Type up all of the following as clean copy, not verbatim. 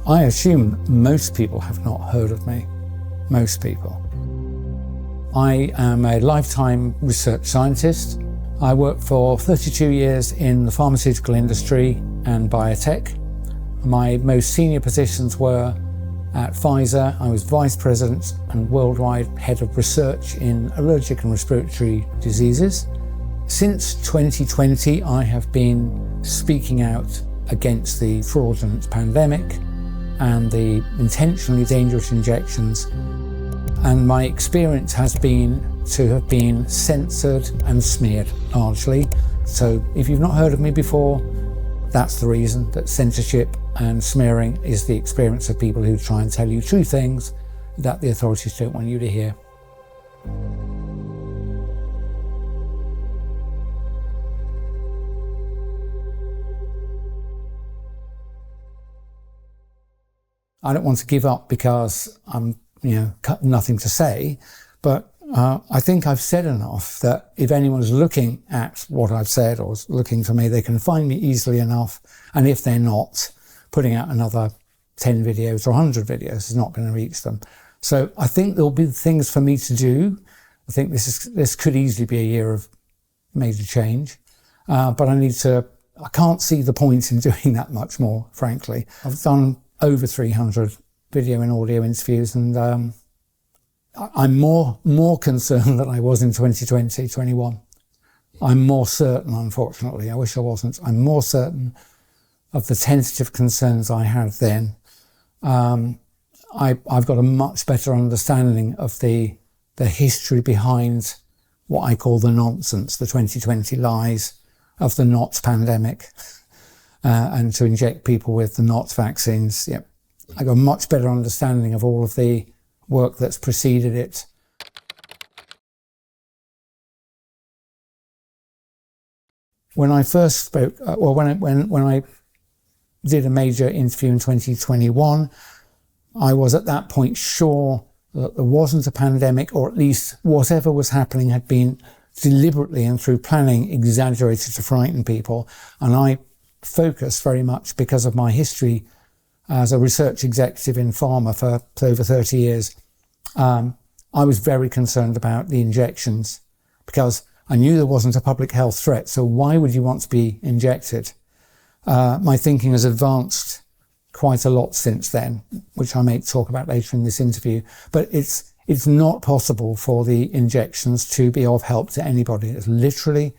I assume most people have not heard of me. Most people. I am a lifetime research scientist. I worked for 32 years in the pharmaceutical industry and biotech. My most senior positions were at Pfizer. I was vice president and worldwide head of research in allergic and respiratory diseases. Since 2020, I have been speaking out against the fraudulent pandemic and the intentionally dangerous injections. And my experience has been to have been censored and smeared, largely. So if you've not heard of me before, that's the reason, that censorship and smearing is the experience of people who try and tell you true things that the authorities don't want you to hear. I don't want to give up because I'm, nothing to say, but I think I've said enough that if anyone's looking at what I've said or looking for me, they can find me easily enough. And if they're not, putting out another 10 videos or 100 videos is not going to reach them. So I think there'll be things for me to do. I think this could easily be a year of major change, but I can't see the point in doing that much more, frankly. I've done over 300 video and audio interviews, and I'm more concerned than I was in 2020, 21. I'm more certain, unfortunately, I wish I wasn't, I'm more certain of the tentative concerns I had then. I've got a much better understanding of the history behind what I call the nonsense, the 2020 lies of the not pandemic. And to inject people with the not vaccines. Yep. I got a much better understanding of all of the work that's preceded it. When I first spoke, when I did a major interview in 2021, I was at that point sure that there wasn't a pandemic, or at least whatever was happening had been deliberately and through planning exaggerated to frighten people. And I focus very much because of my history as a research executive in pharma for over 30 years. I was very concerned about the injections because I knew there wasn't a public health threat. So why would you want to be injected? My thinking has advanced quite a lot since then, which I may talk about later in this interview. But it's not possible for the injections to be of help to anybody. It's literally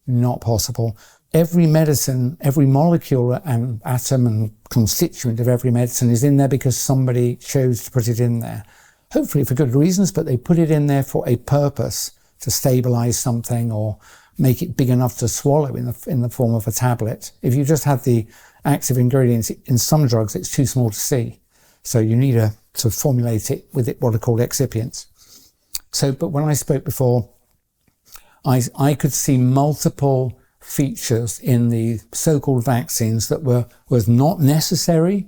not possible. Every medicine, every molecule and atom and constituent of every medicine is in there because somebody chose to put it in there. Hopefully for good reasons, but they put it in there for a purpose, to stabilize something or make it big enough to swallow in the form of a tablet. If you just have the active ingredients in some drugs, it's too small to see. So you need to formulate it with what are called excipients. But when I spoke before, I could see multiple features in the so-called vaccines that was not necessary,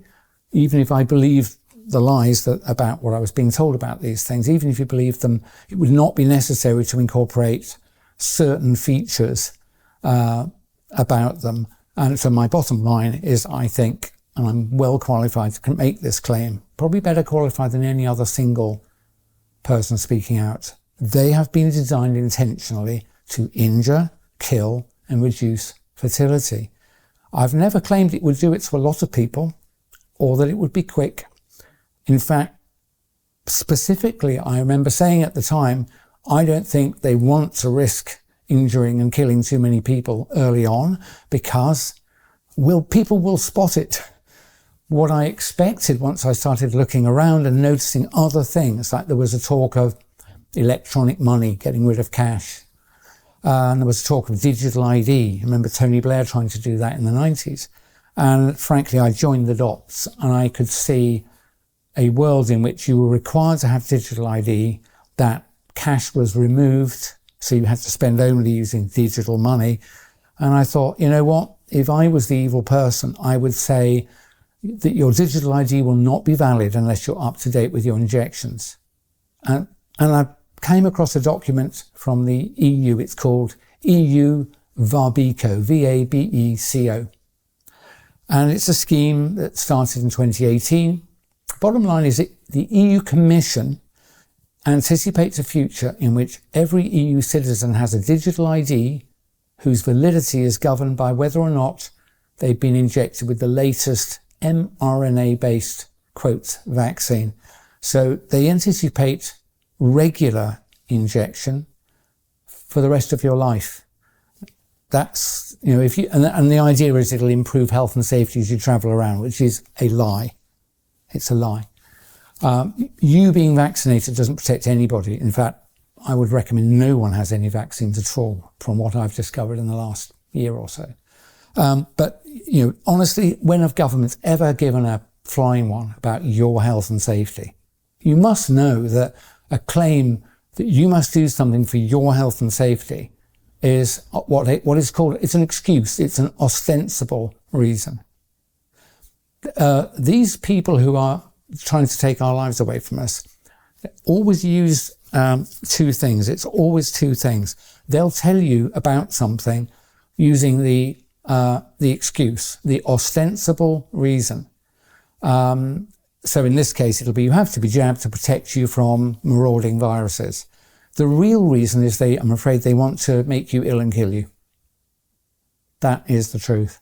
even if I believed the lies about what I was being told about these things. Even if you believed them, it would not be necessary to incorporate certain features about them. And so my bottom line is, I think, and I'm well qualified to make this claim, probably better qualified than any other single person speaking out. They have been designed intentionally to injure, kill, and reduce fertility. I've never claimed it would do it to a lot of people or that it would be quick. In fact, specifically, I remember saying at the time, I don't think they want to risk injuring and killing too many people early on because people will spot it. What I expected once I started looking around and noticing other things, like there was a talk of electronic money, getting rid of cash. And there was talk of digital ID. I remember Tony Blair trying to do that in the 90s. And frankly, I joined the dots and I could see a world in which you were required to have digital ID, that cash was removed, so you had to spend only using digital money. And I thought, you know what? If I was the evil person, I would say that your digital ID will not be valid unless you're up to date with your injections. And I came across a document from the EU. It's called EU VABECO, VABECO. And it's a scheme that started in 2018. Bottom line is the EU Commission anticipates a future in which every EU citizen has a digital ID whose validity is governed by whether or not they've been injected with the latest mRNA-based, quote, vaccine. So they anticipate regular injection for the rest of your life. That's, you know, and the idea is it'll improve health and safety as you travel around, which is a lie. It's a lie. You being vaccinated doesn't protect anybody. In fact, I would recommend no one has any vaccines at all, from what I've discovered in the last year or so. But, you know, honestly, when have governments ever given a flying one about your health and safety? You must know that a claim that you must do something for your health and safety is what is called, it's an excuse, it's an ostensible reason. These people who are trying to take our lives away from us always use two things. It's always two things. They'll tell you about something using the excuse, the ostensible reason. So in this case, it'll be you have to be jabbed to protect you from marauding viruses. The real reason is I'm afraid they want to make you ill and kill you. That is the truth.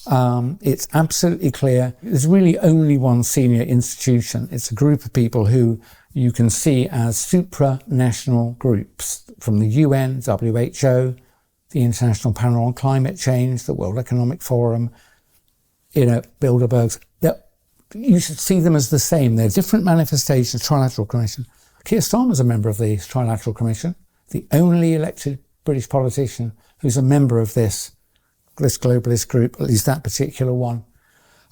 It's absolutely clear. There's really only one senior institution. It's a group of people who you can see as supranational groups from the UN, WHO, the International Panel on Climate Change, the World Economic Forum, Bilderbergs. You should see them as the same. They're different manifestations. Trilateral Commission. Keir Starmer's a member of the Trilateral Commission, the only elected British politician who's a member of this globalist group, at least that particular one.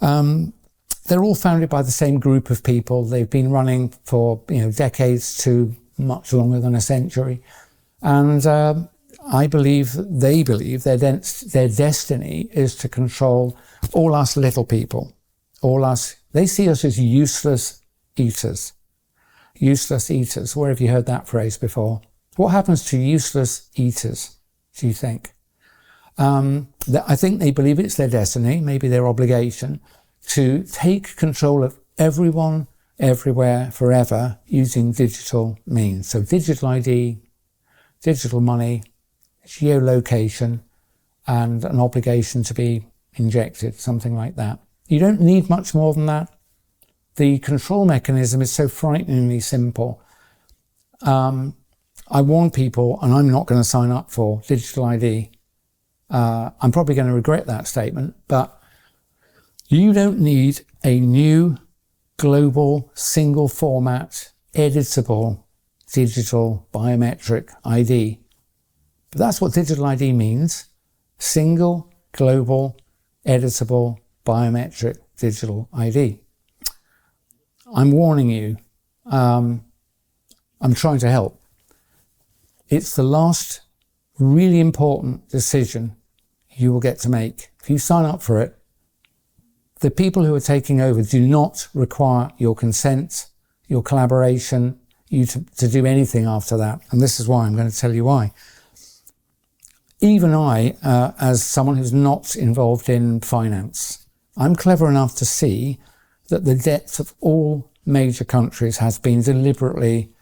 They're all founded by the same group of people. They've been running for decades to much longer than a century. And I believe they believe their destiny is to control all us little people, all us. They see us as useless eaters. Useless eaters. Where have you heard that phrase before? What happens to useless eaters, do you think? I think they believe it's their destiny, maybe their obligation, to take control of everyone, everywhere, forever, using digital means. So digital ID, digital money, geolocation, and an obligation to be injected, something like that. You don't need much more than that. The control mechanism is so frighteningly simple. I warn people, and I'm not going to sign up for digital ID. I'm probably going to regret that statement, but you don't need a new global single format editable digital biometric ID. But that's what digital ID means. Single global editable biometric digital ID. I'm warning you. I'm trying to help. It's the last really important decision you will get to make. If you sign up for it, the people who are taking over do not require your consent, your collaboration, you to do anything after that. And this is why. I'm going to tell you why. Even I, as someone who's not involved in finance, I'm clever enough to see that the debts of all major countries has been deliberately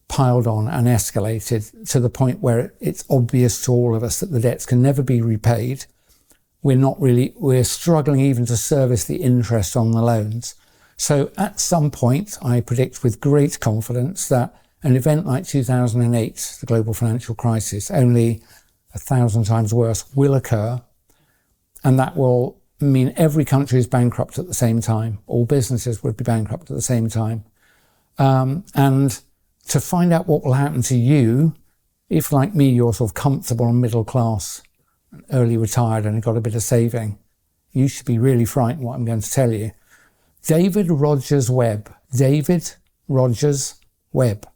piled on and escalated to the point where it's obvious to all of us that the debts can never be repaid. We're struggling even to service the interest on the loans. So at some point, I predict with great confidence that an event like 2008, the global financial crisis, only 1,000 times worse, will occur. And that will mean every country is bankrupt at the same time. All businesses would be bankrupt at the same time. And to find out what will happen to you, if like me, you're sort of comfortable and middle class, early retired and got a bit of saving, you should be really frightened what I'm going to tell you. David Rogers Webb. David Rogers Webb.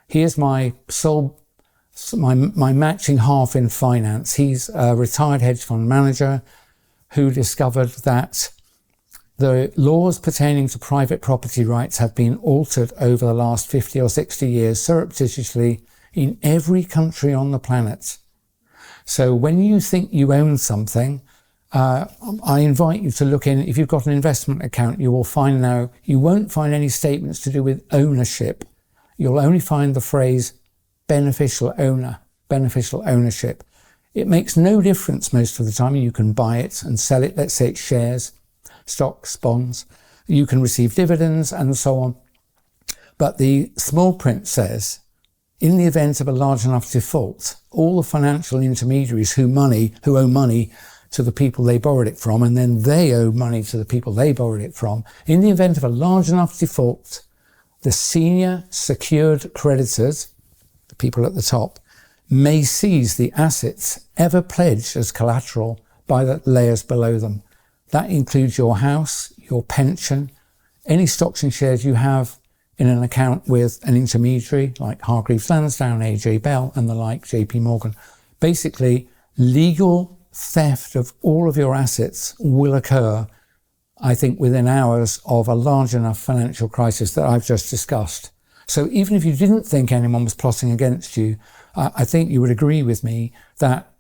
He is my matching half in finance. He's a retired hedge fund manager who discovered that the laws pertaining to private property rights have been altered over the last 50 or 60 years surreptitiously in every country on the planet. So when you think you own something I invite you to look in. If you've got an investment account, you will find now, you won't find any statements to do with ownership. You'll only find the phrase beneficial owner, beneficial ownership. It makes no difference most of the time. You can buy it and sell it. Let's say it's shares, stocks, bonds. You can receive dividends and so on. But the small print says, in the event of a large enough default, all the financial intermediaries who owe money to the people they borrowed it from, and then they owe money to the people they borrowed it from, in the event of a large enough default, the senior secured creditors, the people at the top, may seize the assets ever pledged as collateral by the layers below them. That includes your house, your pension, any stocks and shares you have in an account with an intermediary like Hargreaves Lansdown, AJ Bell and the like, JP Morgan. Basically, legal theft of all of your assets will occur, I think, within hours of a large enough financial crisis that I've just discussed. So even if you didn't think anyone was plotting against you, I think you would agree with me that,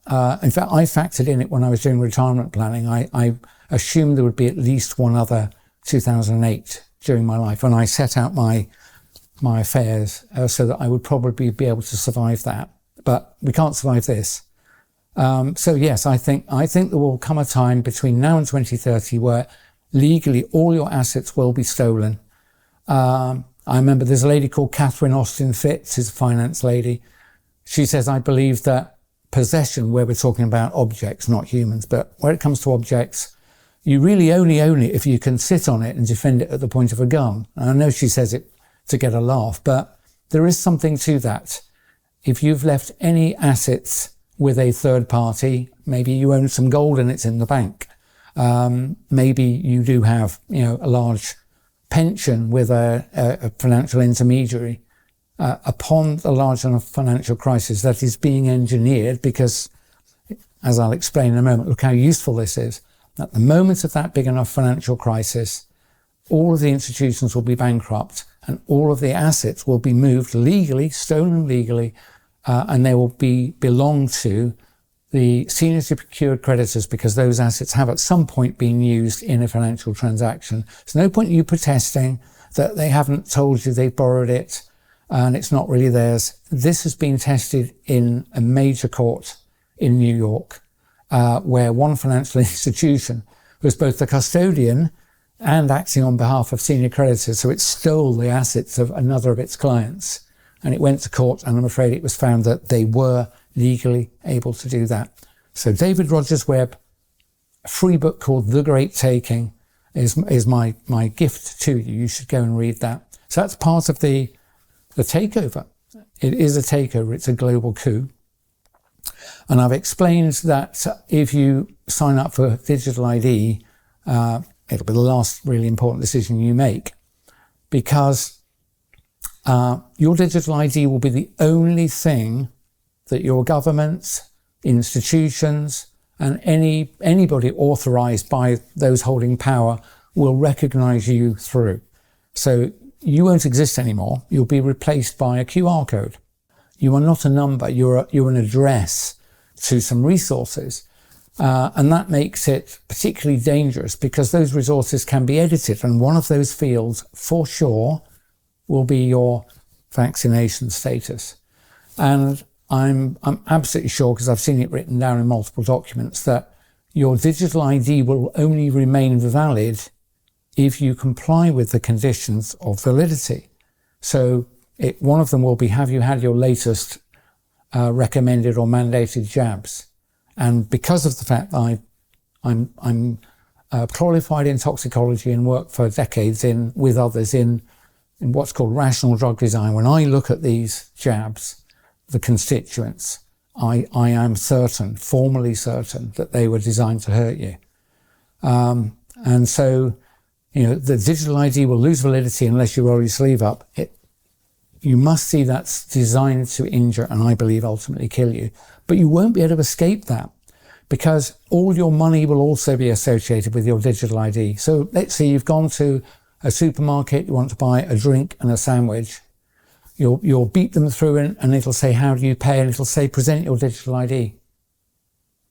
in fact, I factored in it when I was doing retirement planning. I assumed there would be at least one other 2008 during my life, and I set out my affairs so that I would probably be able to survive that. But we can't survive this. So yes, I think there will come a time between now and 2030 where legally all your assets will be stolen. I remember there's a lady called Catherine Austin Fitz, who's a finance lady. She says, I believe that possession, where we're talking about objects, not humans, but where it comes to objects, you really only own it if you can sit on it and defend it at the point of a gun. And I know she says it to get a laugh, but there is something to that. If you've left any assets with a third party, maybe you own some gold and it's in the bank. Maybe you do have, a large pension with a financial intermediary. Upon the large enough financial crisis that is being engineered, because, as I'll explain in a moment, look how useful this is. At the moment of that big enough financial crisis, all of the institutions will be bankrupt and all of the assets will be moved legally, stolen legally, and they will belong to the senior secured creditors, because those assets have at some point been used in a financial transaction. There's no point in you protesting that they haven't told you they borrowed it and it's not really theirs. This has been tested in a major court in New York, where one financial institution was both the custodian and acting on behalf of senior creditors. So it stole the assets of another of its clients. And it went to court, and I'm afraid it was found that they were legally able to do that. So David Rogers Webb, a free book called The Great Taking is my gift to you. You should go and read that. So that's part of the takeover. It is a takeover. It's a global coup. And I've explained that if you sign up for digital ID, it'll be the last really important decision you make, because your digital ID will be the only thing that your governments, institutions, and anybody authorized by those holding power will recognize you through. So you won't exist anymore. You'll be replaced by a QR code. You are not a number. You're an address to some resources. And that makes it particularly dangerous, because those resources can be edited. And one of those fields, for sure, will be your vaccination status. And I'm absolutely sure, because I've seen it written down in multiple documents, that your digital ID will only remain valid if you comply with the conditions of validity. So one of them will be, have you had your latest recommended or mandated jabs? And because of the fact that I'm qualified in toxicology and worked for decades with others in what's called rational drug design, when I look at these jabs, the constituents, I am certain, formally certain, that they were designed to hurt you. And so, the digital ID will lose validity unless you roll your sleeve up. You must see that's designed to injure and, I believe, ultimately kill you. But you won't be able to escape that, because all your money will also be associated with your digital ID. So let's say you've gone to a supermarket, you want to buy a drink and a sandwich. You'll beat them through and it'll say, how do you pay? And it'll say, present your digital ID.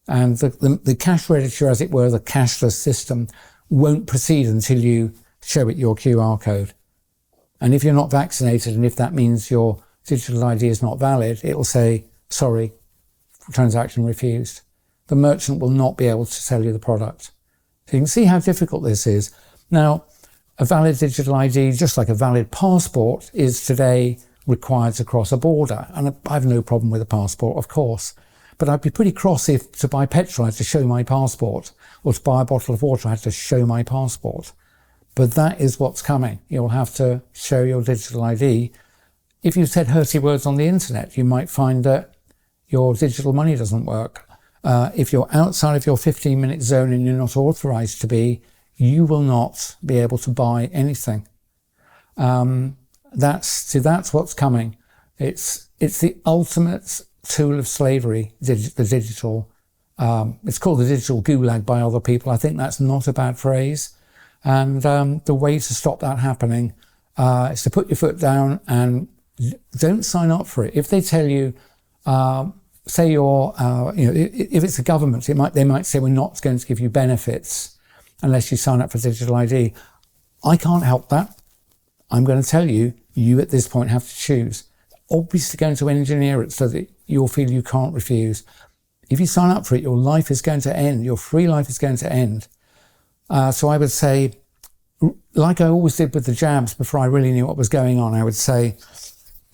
And the cash register, as it were, the cashless system, won't proceed until you show it your QR code. And if you're not vaccinated, and if that means your digital ID is not valid, it will say, sorry, transaction refused. The merchant will not be able to sell you the product. So you can see how difficult this is. Now, a valid digital ID, just like a valid passport, is today required to cross a border. And I have no problem with a passport, of course. But I'd be pretty cross if to buy petrol I had to show my passport, or to buy a bottle of water I had to show my passport. But that is what's coming. You'll have to show your digital ID. If you said hurty words on the internet, you might find that your digital money doesn't work. If you're outside of your 15-minute zone and you're not authorized to be, you will not be able to buy anything. That's what's coming. It's the ultimate tool of slavery, the digital. It's called the digital gulag by other people. I think that's not a bad phrase. And the way to stop that happening is to put your foot down and don't sign up for it. If they tell you, say you're, if it's the government, they might say we're not going to give you benefits unless you sign up for digital ID. I can't help that. I'm going to tell you, you at this point have to choose. Obviously going to engineer it so that you'll feel you can't refuse. If you sign up for it, your life is going to end. Your free life is going to end. So I would say, like I always did with the jabs before I really knew what was going on, I would say,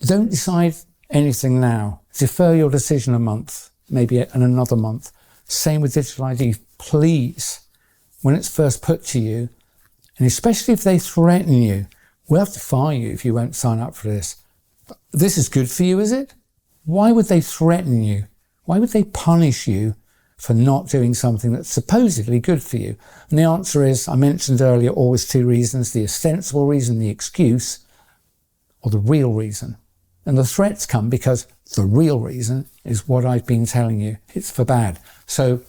don't decide anything now. Defer your decision a month, maybe another month. Same with digital ID. Please, when it's first put to you, and especially if they threaten you, we'll have to fire you if you won't sign up for this. This is good for you, is it? Why would they threaten you? Why would they punish you for not doing something that's supposedly good for you? And the answer is, I mentioned earlier, always two reasons: the ostensible reason, the excuse, or the real reason. And the threats come because the real reason is what I've been telling you. It's for bad. So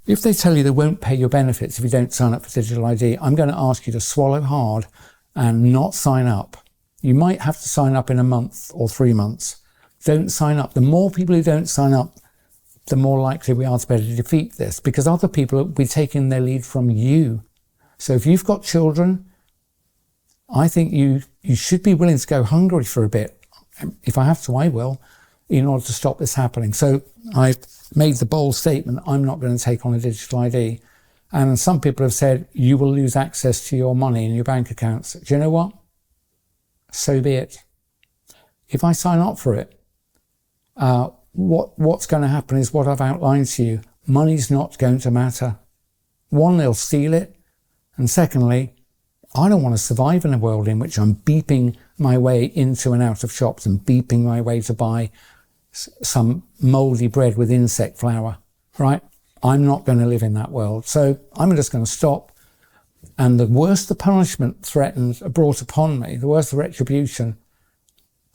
if they tell you they won't pay your benefits if you don't sign up for digital ID, I'm going to ask you to swallow hard and not sign up. You might have to sign up in a month or 3 months. Don't sign up. The more people who don't sign up, the more likely we are to be able to defeat this, because other people will be taking their lead from you. So if you've got children, I think you should be willing to go hungry for a bit. If I have to, I will, in order to stop this happening. So I've made the bold statement, I'm not going to take on a digital ID. And some people have said, you will lose access to your money in your bank accounts. Do you know what? So be it. If I sign up for it, what's going to happen is what I've outlined to you. Money's not going to matter. One, they'll steal it. And secondly, I don't want to survive in a world in which I'm beeping my way into and out of shops and beeping my way to buy some mouldy bread with insect flour, right? I'm not going to live in that world. So I'm just going to stop. And the worse the punishment brought upon me, the worse the retribution,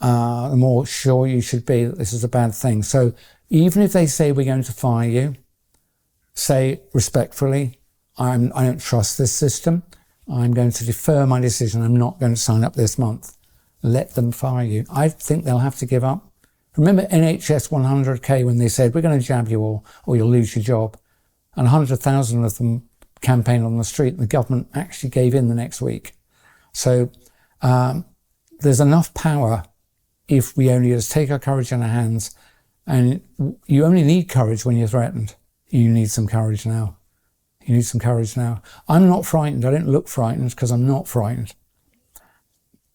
the more sure you should be that this is a bad thing. So even if they say we're going to fire you, say respectfully, I don't trust this system. I'm going to defer my decision. I'm not going to sign up this month. Let them fire you. I think they'll have to give up. Remember NHS 100K when they said, we're going to jab you all or you'll lose your job. And 100,000 of them campaigned on the street. And the government actually gave in the next week. So there's enough power if we only just take our courage in our hands. And you only need courage when you're threatened. You need some courage now. You need some courage now. I'm not frightened. I don't look frightened because I'm not frightened.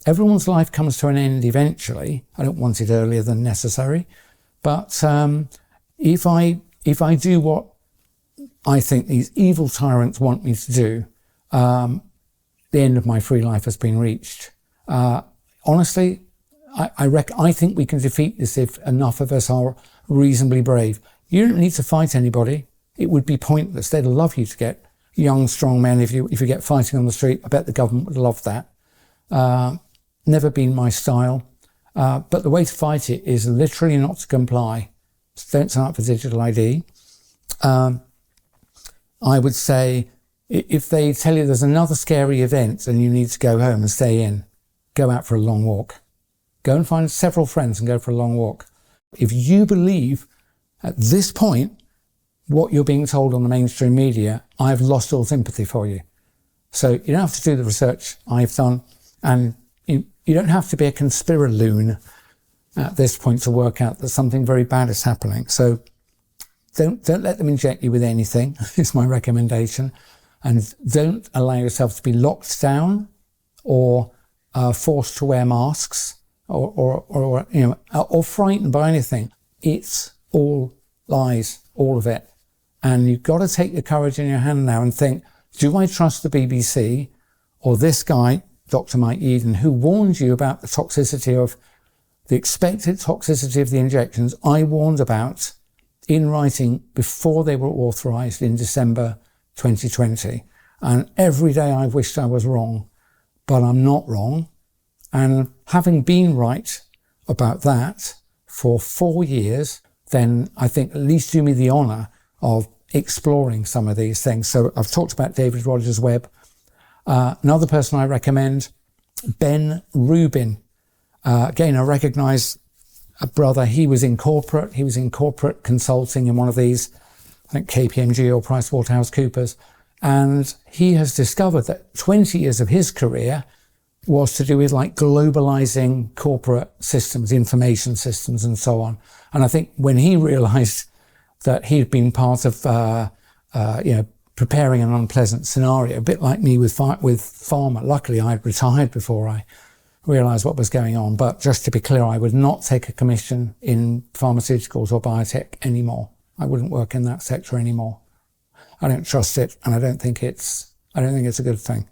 Everyone's life comes to an end eventually. I don't want it earlier than necessary. But if I do what I think these evil tyrants want me to do, the end of my free life has been reached. Honestly, I think we can defeat this if enough of us are reasonably brave. You don't need to fight anybody. It would be pointless. They'd love you to get young, strong men if you get fighting on the street. I bet the government would love that. Never been my style. But the way to fight it is literally not to comply. So don't sign up for digital ID. I would say if they tell you there's another scary event and you need to go home and stay in, go out for a long walk. Go and find several friends and go for a long walk. If you believe at this point what you're being told on the mainstream media, I've lost all sympathy for you. So you don't have to do the research I've done, and you don't have to be a conspiraloon at this point to work out that something very bad is happening. So don't let them inject you with anything, is my recommendation. And don't allow yourself to be locked down or forced to wear masks or frightened by anything. It's all lies, all of it. And you've got to take your courage in your hand now and think, do I trust the BBC or this guy, Dr. Mike Yeadon, who warned you about the toxicity of the expected toxicity of the injections I warned about in writing before they were authorised in December 2020. And every day I've wished I was wrong, but I'm not wrong. And having been right about that for 4 years, then I think at least do me the honour of exploring some of these things. So I've talked about David Rogers-Webb. Another person I recommend, Ben Rubin. Again, I recognise a brother. He was in corporate consulting in one of these, I think KPMG or PricewaterhouseCoopers. And he has discovered that 20 years of his career was to do with like globalizing corporate systems, information systems and so on. And I think when he realized that he'd been part of, preparing an unpleasant scenario, a bit like me with pharma. Luckily, I'd retired before I realised what was going on. But just to be clear, I would not take a commission in pharmaceuticals or biotech anymore. I wouldn't work in that sector anymore. I don't trust it, and I don't think it's a good thing.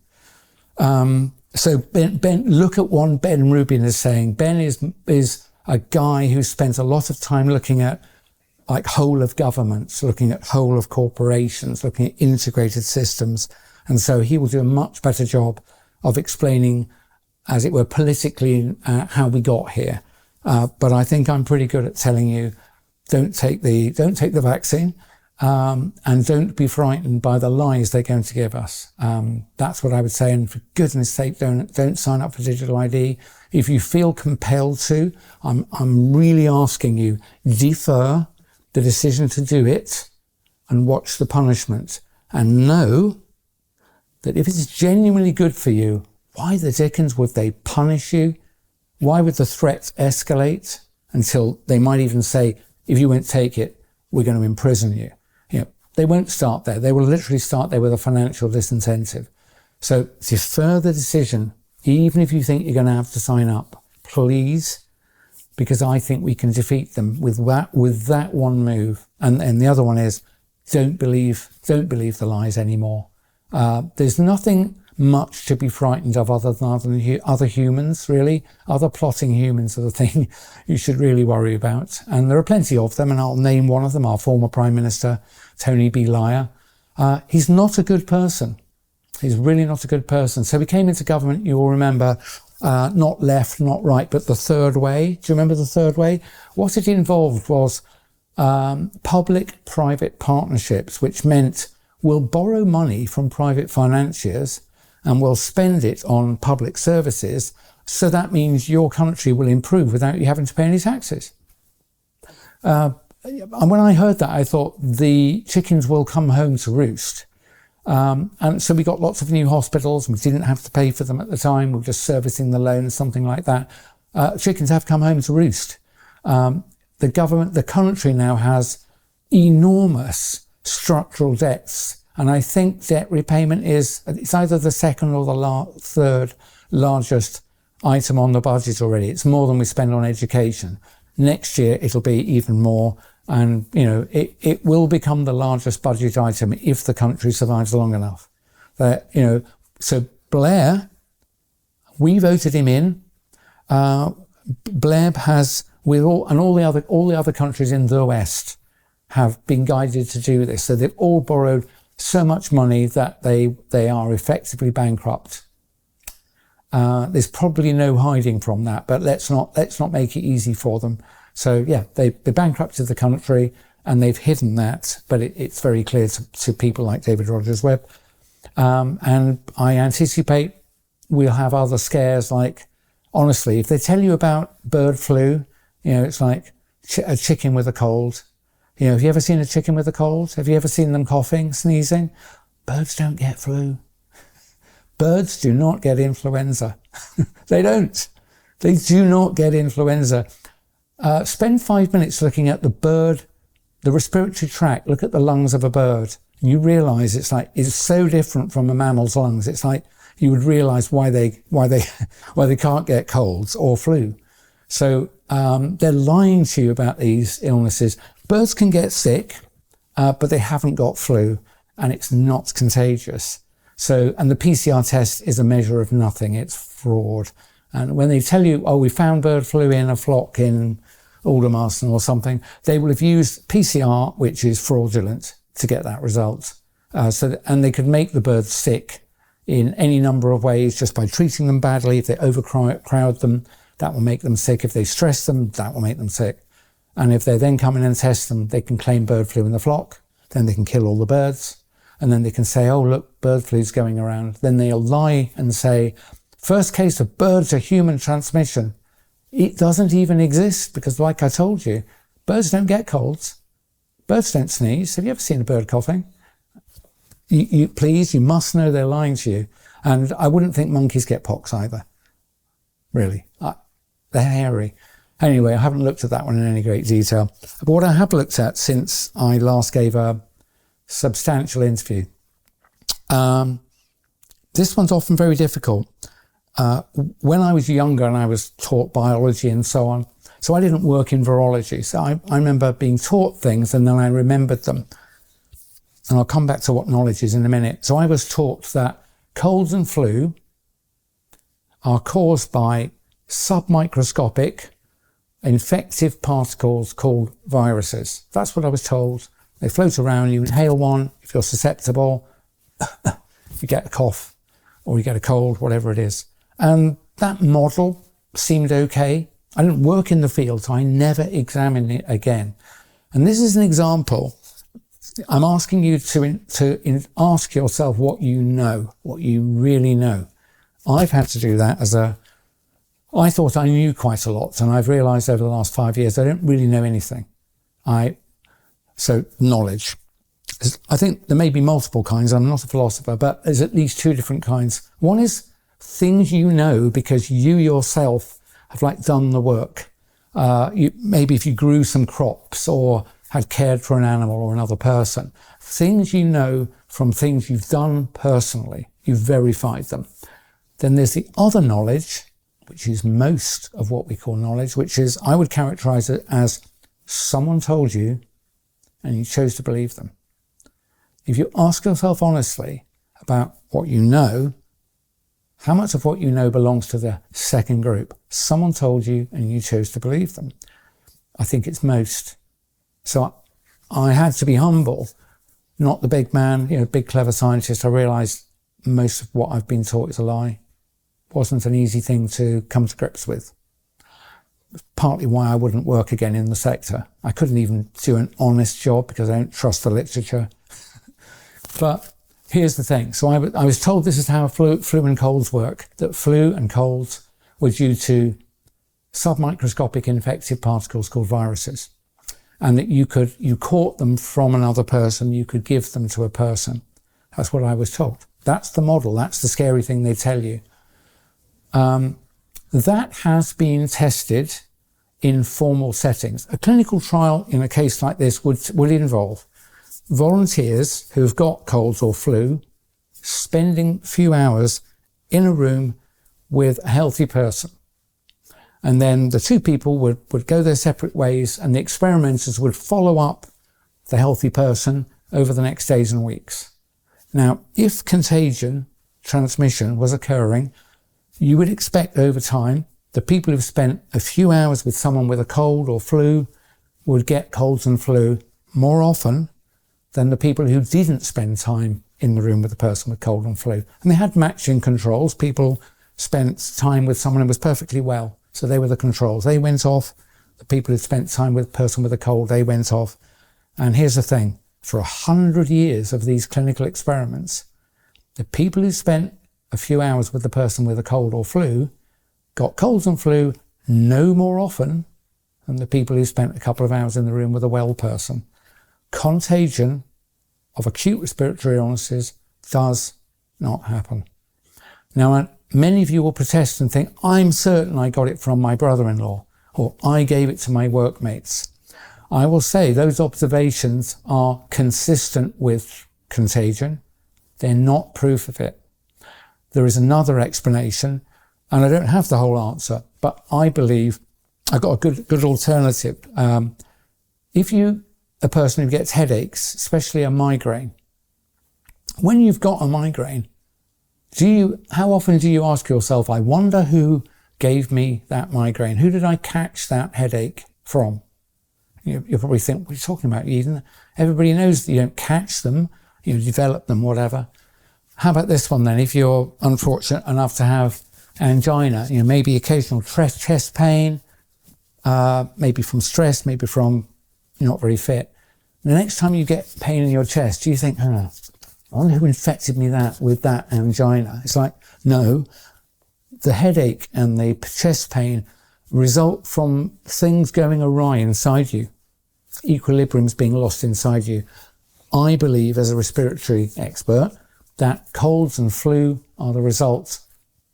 So Ben, look at what Ben Rubin is saying. Ben is a guy who spends a lot of time looking at like whole of governments, looking at whole of corporations, looking at integrated systems. And so he will do a much better job of explaining, as it were, politically how we got here. But I think I'm pretty good at telling you, don't take the vaccine, and don't be frightened by the lies they're going to give us. That's what I would say. And for goodness sake, don't sign up for digital ID. If you feel compelled to, I'm really asking you, defer the decision to do it and watch the punishment, and know that if it's genuinely good for you, why the dickens would they punish you? Why would the threat escalate until they might even say, if you won't take it, we're going to imprison you? They won't start there. They will literally start there with a financial disincentive. So defer the decision, even if you think you're going to have to sign up, please, because I think we can defeat them with that one move. And the other one is, don't believe the lies anymore. There's nothing much to be frightened of other than other humans, really. Other plotting humans are the thing you should really worry about. And there are plenty of them, and I'll name one of them, our former Prime Minister, Tony Blair. He's not a good person. He's really not a good person. So we came into government, you will remember, not left, not right, but the third way. Do you remember the third way? What it involved was public-private partnerships, which meant we'll borrow money from private financiers and we'll spend it on public services. So that means your country will improve without you having to pay any taxes. And when I heard that, I thought the chickens will come home to roost. And so we got lots of new hospitals, and we didn't have to pay for them at the time. We were just servicing the loan, something like that. Chickens have come home to roost. The country now has enormous structural debts. And I think debt repayment it's either the second or the third largest item on the budget already. It's more than we spend on education. Next year, it'll be even more. And, it will become the largest budget item if the country survives long enough. So Blair, we voted him in. Blair has, all the other countries in the West have been guided to do this. So they've all borrowed so much money that they are effectively bankrupt. There's probably no hiding from that, but let's not make it easy for them. So yeah, they bankrupted the country and they've hidden that, but it's very clear to people like David Rogers-Webb. And I anticipate we'll have other scares, like, honestly, if they tell you about bird flu, it's like a chicken with a cold. You know, have you ever seen a chicken with a cold? Have you ever seen them coughing, sneezing? Birds don't get flu. Birds do not get influenza. They don't. They do not get influenza. Spend 5 minutes looking at the bird, the respiratory tract. Look at the lungs of a bird. And you realise it's so different from a mammal's lungs. It's like you would realise why they can't get colds or flu. So they're lying to you about these illnesses. Birds can get sick, but they haven't got flu, and it's not contagious. So, and the PCR test is a measure of nothing. It's fraud. And when they tell you, oh, we found bird flu in a flock in Aldermaston or something, they will have used PCR, which is fraudulent, to get that result. And they could make the birds sick in any number of ways just by treating them badly. If they overcrowd them, that will make them sick. If they stress them, that will make them sick. And if they then come in and test them, they can claim bird flu in the flock. Then they can kill all the birds. And then they can say, oh, look, bird flu's going around. Then they'll lie and say, first case of bird to human transmission. It doesn't even exist because, like I told you, birds don't get colds. Birds don't sneeze. Have you ever seen a bird coughing? Please, you must know they're lying to you. And I wouldn't think monkeys get pox either. Really. They're hairy. Anyway, I haven't looked at that one in any great detail. But what I have looked at since I last gave a substantial interview, this one's often very difficult. When I was younger and I was taught biology and so on, so I didn't work in virology. So I remember being taught things and then I remembered them. And I'll come back to what knowledge is in a minute. So I was taught that colds and flu are caused by submicroscopic infective particles called viruses. That's what I was told. They float around, you inhale one, if you're susceptible, you get a cough or you get a cold, whatever it is. And that model seemed okay. I didn't work in the field, so I never examined it again. And this is an example. I'm asking you to ask yourself what you know, what you really know. I've had to do that I thought I knew quite a lot, and I've realised over the last 5 years I don't really know anything. So knowledge. I think there may be multiple kinds. I'm not a philosopher, but there's at least two different kinds. One is things you know because you yourself have done the work. Maybe if you grew some crops or had cared for an animal or another person. Things you know from things you've done personally. You've verified them. Then there's the other knowledge, which is most of what we call knowledge, which is, I would characterize it as someone told you and you chose to believe them. If you ask yourself honestly about what you know, how much of what you know belongs to the second group? Someone told you and you chose to believe them. I think it's most. So I had to be humble, not the big man, big clever scientist. I realized most of what I've been taught is a lie. It wasn't an easy thing to come to grips with. Partly why I wouldn't work again in the sector. I couldn't even do an honest job because I don't trust the literature. But here's the thing. So I was told this is how flu and colds work, that flu and colds were due to submicroscopic infective particles called viruses. And that you caught them from another person, you could give them to a person. That's what I was told. That's the model. That's the scary thing they tell you. That has been tested in formal settings. A clinical trial in a case like this would involve volunteers who have got colds or flu spending a few hours in a room with a healthy person. And then the two people would go their separate ways and the experimenters would follow up the healthy person over the next days and weeks. Now, if contagion, transmission was occurring, you would expect over time the people who've spent a few hours with someone with a cold or flu would get colds and flu more often than the people who didn't spend time in the room with the person with cold and flu. And they had matching controls. People spent time with someone who was perfectly well. So they were the controls. They went off. The people who spent time with a person with a cold, they went off. And here's the thing. For 100 years of these clinical experiments, the people who spent a few hours with the person with a cold or flu got colds and flu no more often than the people who spent a couple of hours in the room with a well person. contagion of acute respiratory illnesses does not happen. Now, many of you will protest and think, I'm certain I got it from my brother-in-law, or I gave it to my workmates. I will say those observations are consistent with contagion. They're not proof of it. There is another explanation, and I don't have the whole answer, but I believe I've got a good alternative. If you, a person who gets headaches, especially a migraine, when you've got a migraine, how often do you ask yourself, I wonder who gave me that migraine? Who did I catch that headache from? You'll probably think, what are you talking about, Yeadon? Everybody knows that you don't catch them, you develop them, whatever. How about this one then? If you're unfortunate enough to have angina, maybe occasional chest pain, maybe from stress, maybe from you're not very fit. The next time you get pain in your chest, do you think, I wonder who infected me with that angina? It's like, no, the headache and the chest pain result from things going awry inside you, equilibriums being lost inside you. I believe, as a respiratory expert, that colds and flu are the result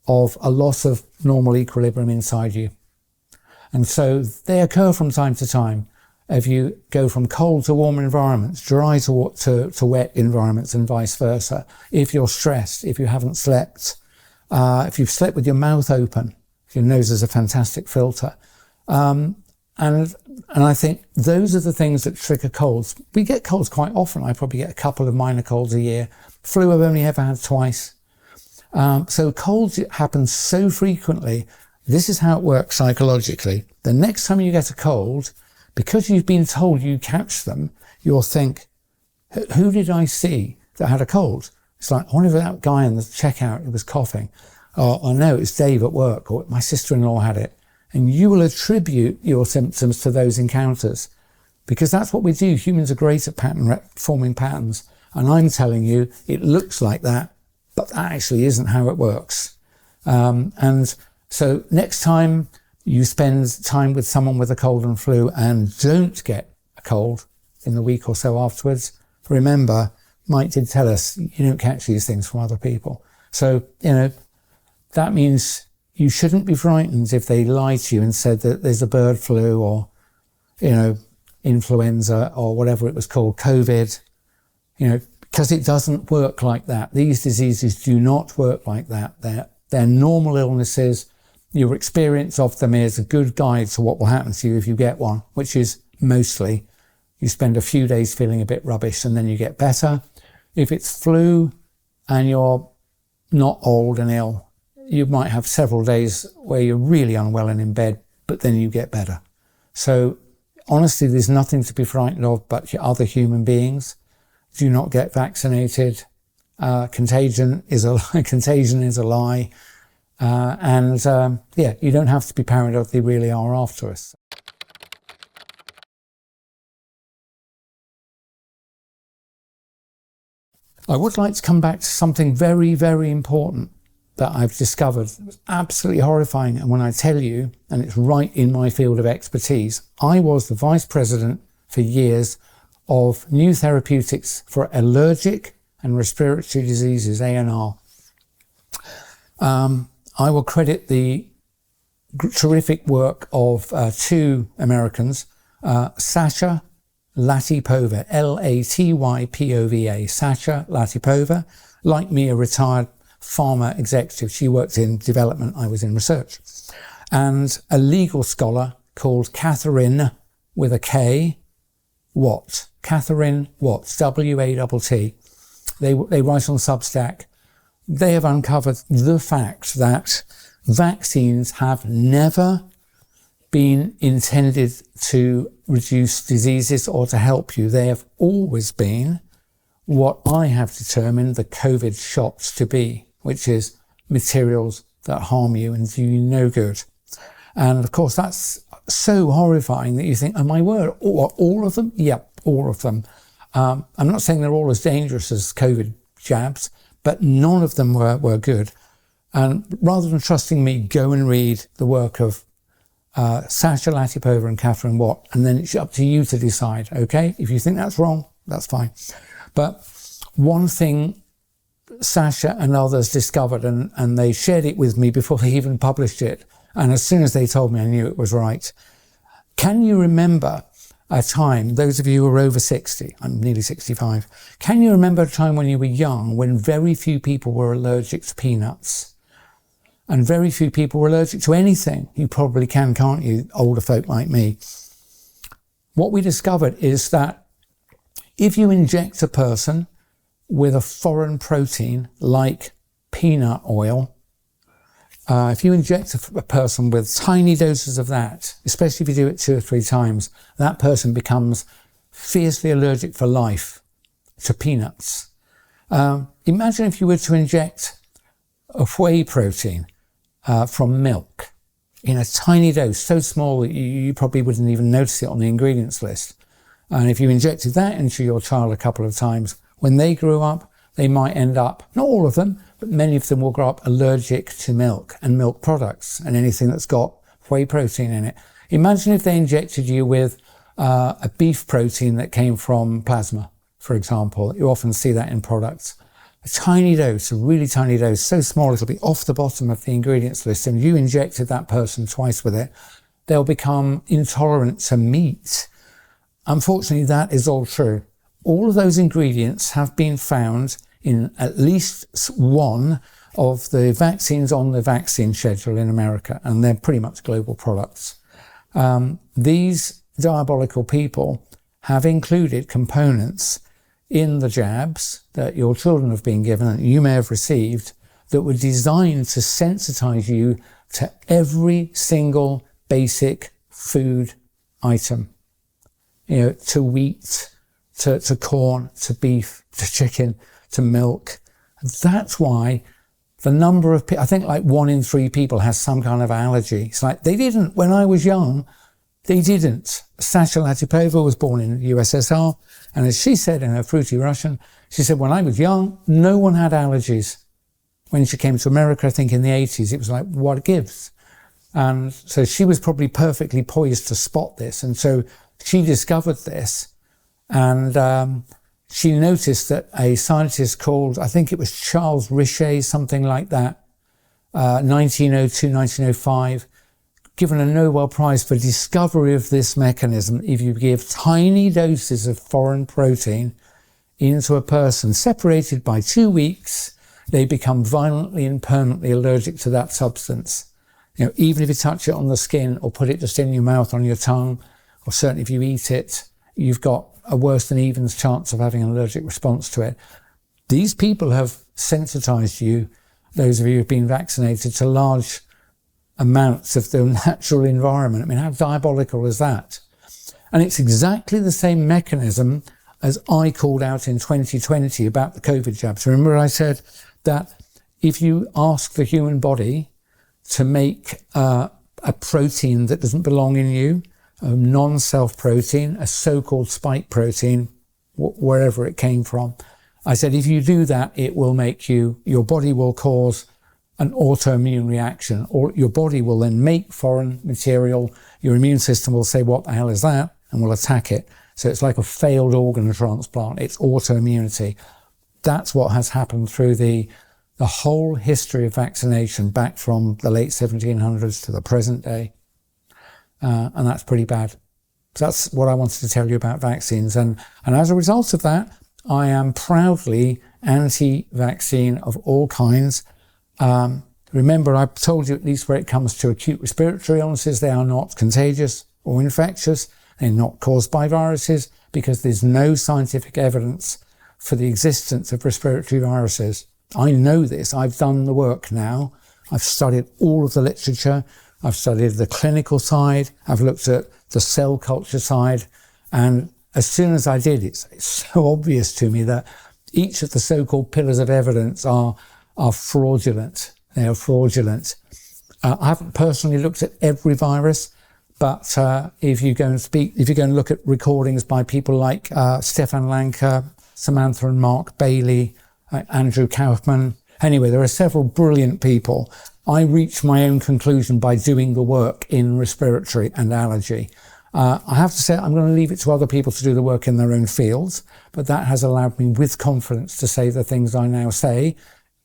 of a loss of normal equilibrium inside you. And so they occur from time to time. If you go from cold to warm environments, dry to wet environments, and vice versa. If you're stressed, if you haven't slept, if you've slept with your mouth open, your nose is a fantastic filter. And I think those are the things that trigger colds. We get colds quite often. I probably get a couple of minor colds a year. Flu I've only ever had twice. So colds happen so frequently. This is how it works psychologically. The next time you get a cold, because you've been told you catch them, you'll think, who did I see that had a cold? It's like, I wonder if that guy in the checkout who was coughing. Or no, it's Dave at work, or my sister-in-law had it. And you will attribute your symptoms to those encounters, because that's what we do. Humans are great at forming patterns. And I'm telling you, it looks like that, but that actually isn't how it works. And so next time you spend time with someone with a cold and flu and don't get a cold in the week or so afterwards, remember, Mike did tell us you don't catch these things from other people. So, that means you shouldn't be frightened if they lie to you and said that there's a bird flu or, influenza or whatever it was called, COVID, because it doesn't work like that. These diseases do not work like that. They're normal illnesses. Your experience of them is a good guide to what will happen to you if you get one, which is mostly you spend a few days feeling a bit rubbish and then you get better. If it's flu and you're not old and ill, you might have several days where you're really unwell and in bed, but then you get better. So honestly, there's nothing to be frightened of but your other human beings. Do not get vaccinated. Contagion is a lie. You don't have to be paranoid if they really are after us. I would like to come back to something very, very important that I've discovered. It was absolutely horrifying. And when I tell you, and it's right in my field of expertise, I was the vice president for years of new therapeutics for allergic and respiratory diseases, ANR. I will credit the terrific work of two Americans, Sasha Latypova, Latypova, Sasha Latypova, like me, a retired pharma executive. She worked in development, I was in research. And a legal scholar called Catherine, with a K, Watt. Catherine Watt, W-A-T-T. They write on Substack. They have uncovered the fact that vaccines have never been intended to reduce diseases or to help you. They have always been what I have determined the COVID shots to be, which is materials that harm you and do you no good. And of course, that's so horrifying that you think, oh my word, all of them? Yep, all of them. I'm not saying they're all as dangerous as COVID jabs, but none of them were good. And rather than trusting me, go and read the work of Sasha Latypova and Catherine Watt, and then it's up to you to decide, okay? If you think that's wrong, that's fine. But one thing Sasha and others discovered, and they shared it with me before they even published it, and as soon as they told me, I knew it was right. Can you remember a time, those of you who are over 60, I'm nearly 65, can you remember a time when you were young when very few people were allergic to peanuts? And very few people were allergic to anything. You probably can, can't you, older folk like me? What we discovered is that if you inject a person with a foreign protein like peanut oil, if you inject a person with tiny doses of that, especially if you do it 2 or 3 times, that person becomes fiercely allergic for life to peanuts. Imagine if you were to inject a whey protein from milk in a tiny dose, so small that you probably wouldn't even notice it on the ingredients list. And if you injected that into your child a couple of times, when they grew up, they might end up, not all of them, but many of them will grow up allergic to milk and milk products and anything that's got whey protein in it. Imagine if they injected you with a beef protein that came from plasma, for example. You often see that in products. A tiny dose, a really tiny dose, so small it'll be off the bottom of the ingredients list, and you injected that person twice with it, they'll become intolerant to meat. Unfortunately, that is all true. All of those ingredients have been found in at least one of the vaccines on the vaccine schedule in America, and they're pretty much global products. These diabolical people have included components in the jabs that your children have been given and you may have received that were designed to sensitize you to every single basic food item. You know, to wheat, to corn, to beef, to chicken, to milk. That's why the number of people, I think like 1 in 3 people has some kind of allergy. It's like, they didn't, when I was young, they didn't. Sasha Latipova was born in the USSR, and as she said in her fruity Russian, she said, when I was young, no one had allergies. When she came to America, I think in the 80s, it was like, what gives? And so she was probably perfectly poised to spot this. And so she discovered this, and she noticed that a scientist called, I think it was Charles Richet, something like that, 1902, 1905, given a Nobel Prize for discovery of this mechanism. If you give tiny doses of foreign protein into a person, separated by 2 weeks, they become violently and permanently allergic to that substance. You know, even if you touch it on the skin or put it just in your mouth, on your tongue, or certainly if you eat it, you've got a worse than even chance of having an allergic response to it. These people have sensitized you, those of you who've been vaccinated, to large amounts of the natural environment. I mean, how diabolical is that? And it's exactly the same mechanism as I called out in 2020 about the COVID jabs. Remember I said that if you ask the human body to make a protein that doesn't belong in you, a non-self protein, a so-called spike protein, wherever it came from, I said, if you do that, it will make you, your body will cause an autoimmune reaction, or your body will then make foreign material. Your immune system will say, what the hell is that? And will attack it. So it's like a failed organ transplant. It's autoimmunity. That's what has happened through the whole history of vaccination back from the late 1700s to the present day. And that's pretty bad. So that's what I wanted to tell you about vaccines. And as a result of that, I am proudly anti-vaccine of all kinds. Remember, I've told you, at least where it comes to acute respiratory illnesses, they are not contagious or infectious. They're not caused by viruses, because there's no scientific evidence for the existence of respiratory viruses. I know this. I've done the work now. I've studied all of the literature. I've studied the clinical side. I've looked at the cell culture side. And as soon as I did, it's so obvious to me that each of the so-called pillars of evidence are fraudulent. They are fraudulent. I haven't personally looked at every virus, but if you go and look at recordings by people like Stefan Lanka, Samantha and Mark Bailey, Andrew Kaufman, anyway, there are several brilliant people. I reached my own conclusion by doing the work in respiratory and allergy. I have to say, I'm going to leave it to other people to do the work in their own fields, but that has allowed me with confidence to say the things I now say.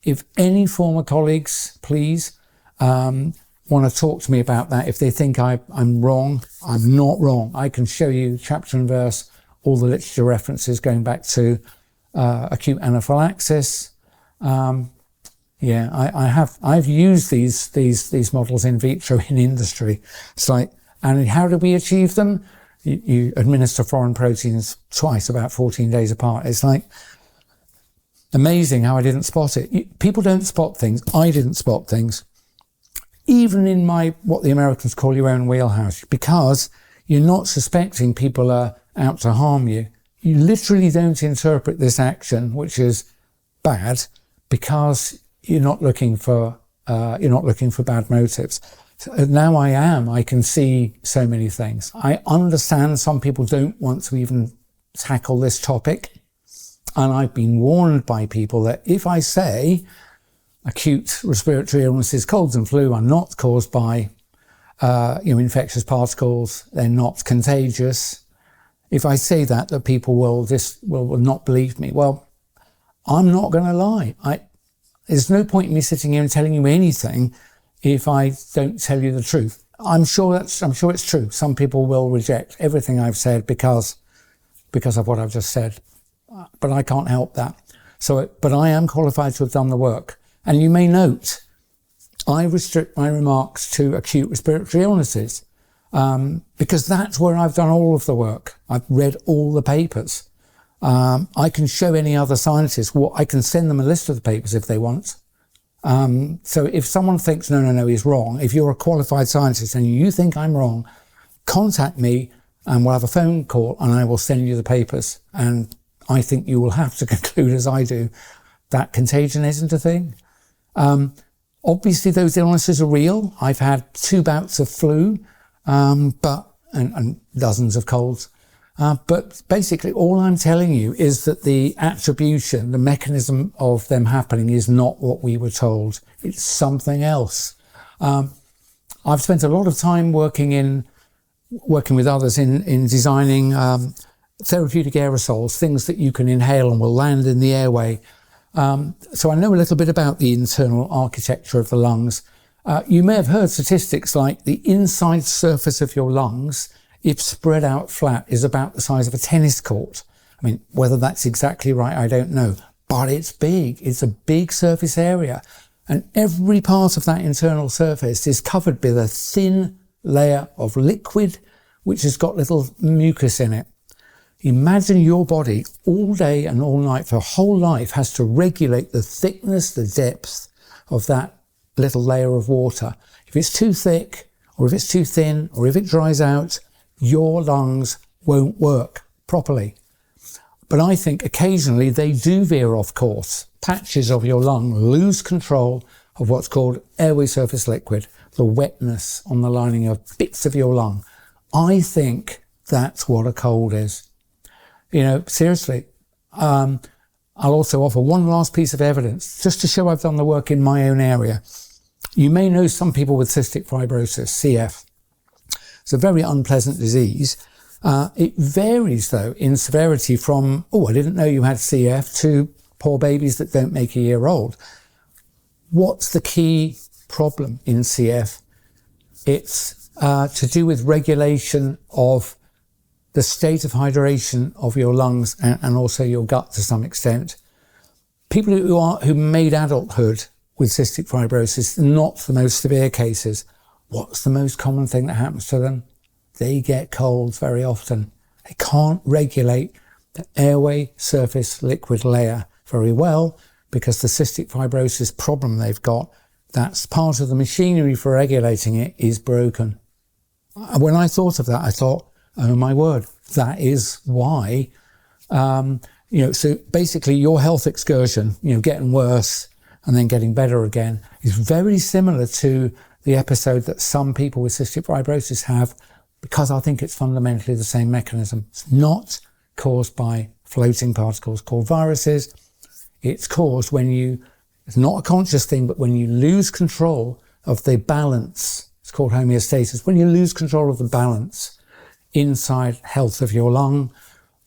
If any former colleagues, please, want to talk to me about that, if they think I'm wrong, I'm not wrong. I can show you chapter and verse, all the literature references going back to acute anaphylaxis. I've used these models in vitro in industry. It's like, and how do we achieve them? You administer foreign proteins twice, about 14 days apart. It's like amazing how I didn't spot it. People don't spot things. I didn't spot things. Even in what the Americans call your own wheelhouse, because you're not suspecting people are out to harm you. You literally don't interpret this action, which is bad, because you're not looking for bad motives. So now I can see so many things. I understand some people don't want to even tackle this topic. And I've been warned by people that if I say acute respiratory illnesses, colds and flu are not caused by, infectious particles, they're not contagious. If I say that people will not believe me. Well, I'm not going to lie. There's no point in me sitting here and telling you anything if I don't tell you the truth. I'm sure it's true. Some people will reject everything I've said because of what I've just said, but I can't help that. But I am qualified to have done the work. And you may note, I restrict my remarks to acute respiratory illnesses, because that's where I've done all of the work. I've read all the papers. I can show any other scientist I can send them a list of the papers if they want. So if someone thinks, no, he's wrong, if you're a qualified scientist and you think I'm wrong, contact me and we'll have a phone call and I will send you the papers. And I think you will have to conclude, as I do, that contagion isn't a thing. Obviously those illnesses are real. I've had 2 bouts of flu, and dozens of colds. But basically all I'm telling you is that the attribution, the mechanism of them happening is not what we were told. It's something else. I've spent a lot of time working with others in designing therapeutic aerosols, things that you can inhale and will land in the airway. So I know a little bit about the internal architecture of the lungs. You may have heard statistics like the inside surface of your lungs, if spread out flat, is about the size of a tennis court. I mean, whether that's exactly right, I don't know, but it's big. It's a big surface area. And every part of that internal surface is covered by a thin layer of liquid, which has got little mucus in it. Imagine your body all day and all night for whole life has to regulate the thickness, the depth of that little layer of water. If it's too thick, or if it's too thin, or if it dries out, your lungs won't work properly. But I think occasionally they do veer off course. Patches of your lung lose control of what's called airway surface liquid, the wetness on the lining of bits of your lung. I think that's what a cold is. Seriously. I'll also offer one last piece of evidence, just to show I've done the work in my own area. You may know some people with cystic fibrosis, CF. It's a very unpleasant disease. It varies, though, in severity from, I didn't know you had CF, to poor babies that don't make a year old. What's the key problem in CF? It's to do with regulation of the state of hydration of your lungs and also your gut to some extent. People who made adulthood with cystic fibrosis, not the most severe cases. What's the most common thing that happens to them? They get colds very often. They can't regulate the airway surface liquid layer very well because the cystic fibrosis problem they've got, that's part of the machinery for regulating it, is broken. When I thought of that, I thought, oh my word, that is why. So basically your health excursion, getting worse and then getting better again, is very similar to the episode that some people with cystic fibrosis have, because I think it's fundamentally the same mechanism. It's not caused by floating particles called viruses. It's caused it's not a conscious thing, but when you lose control of the balance, it's called homeostasis. When you lose control of the balance inside health of your lung.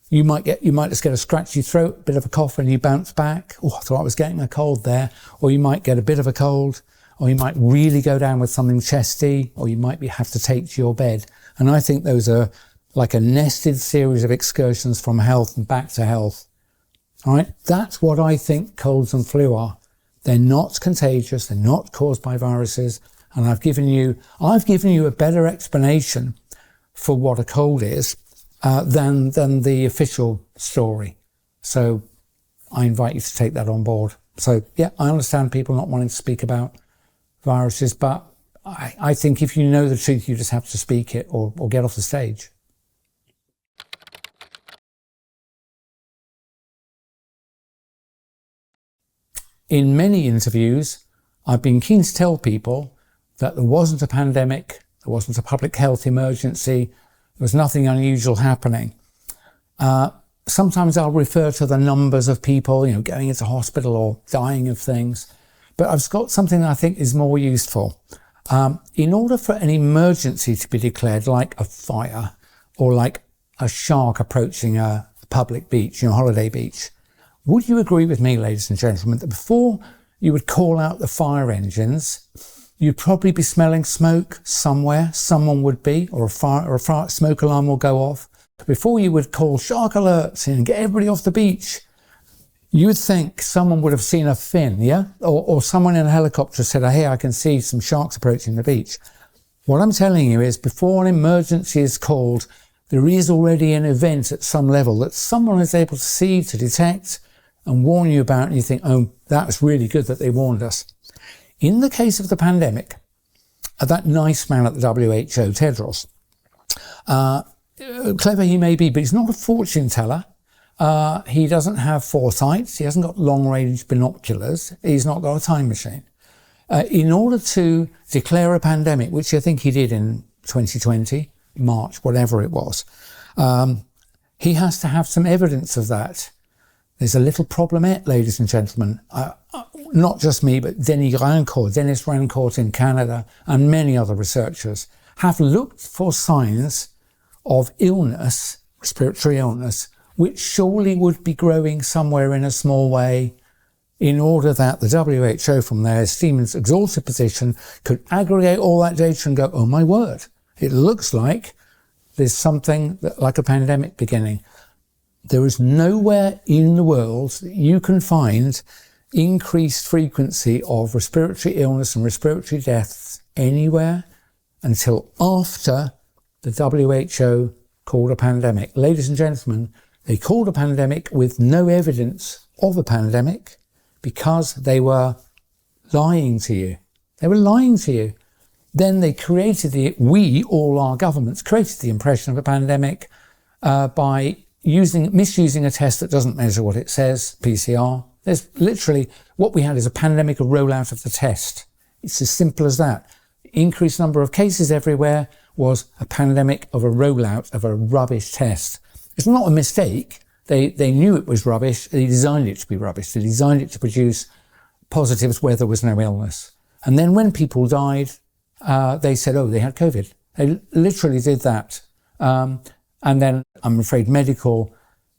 You might just get a scratchy throat, a bit of a cough, and you bounce back. Oh, I thought I was getting a cold there. Or you might get a bit of a cold, or you might really go down with something chesty, or you might have to take to your bed. And I think those are like a nested series of excursions from health and back to health. All right, that's what I think colds and flu are. They're not contagious, they're not caused by viruses, and I've given you a better explanation for what a cold is than the official story. So I invite you to take that on board. So yeah, I understand people not wanting to speak about viruses, but I think if you know the truth, you just have to speak it or get off the stage. In many interviews, I've been keen to tell people that there wasn't a pandemic, there wasn't a public health emergency, there was nothing unusual happening. Sometimes I'll refer to the numbers of people, going into hospital or dying of things, but I've got something that I think is more useful. In order for an emergency to be declared, like a fire or like a shark approaching a public beach, holiday beach, would you agree with me, ladies and gentlemen, that before you would call out the fire engines, you'd probably be smelling smoke somewhere, someone would be, or a smoke alarm will go off. Before you would call shark alerts and get everybody off the beach, you would think someone would have seen a fin, yeah? Or someone in a helicopter said, oh, hey, I can see some sharks approaching the beach. What I'm telling you is before an emergency is called, there is already an event at some level that someone is able to see, to detect, and warn you about, and you think, oh, that was really good that they warned us. In the case of the pandemic, that nice man at the WHO, Tedros, clever he may be, but he's not a fortune teller. He doesn't have foresight. He hasn't got long-range binoculars. He's not got a time machine. In order to declare a pandemic, which I think he did in 2020, March, whatever it was, he has to have some evidence of that. There's a little problemette, ladies and gentlemen. Not just me, but Dennis Rancourt in Canada and many other researchers have looked for signs of illness, respiratory illness, which surely would be growing somewhere in a small way in order that the WHO from their esteemed exalted position could aggregate all that data and go, oh my word, it looks like there's something like a pandemic beginning. There is nowhere in the world that you can find increased frequency of respiratory illness and respiratory deaths anywhere until after the WHO called a pandemic. Ladies and gentlemen, they called a pandemic with no evidence of a pandemic because they were lying to you. They were lying to you. Then they created all our governments created the impression of a pandemic by misusing a test that doesn't measure what it says, PCR. There's literally, what we had is a pandemic, a rollout of the test. It's as simple as that. Increased number of cases everywhere was a pandemic of a rollout of a rubbish test. It's not a mistake. They knew it was rubbish. They designed it to be rubbish. They designed it to produce positives where there was no illness. And then when people died, they said, oh, they had COVID. They literally did that. And then, I'm afraid, medical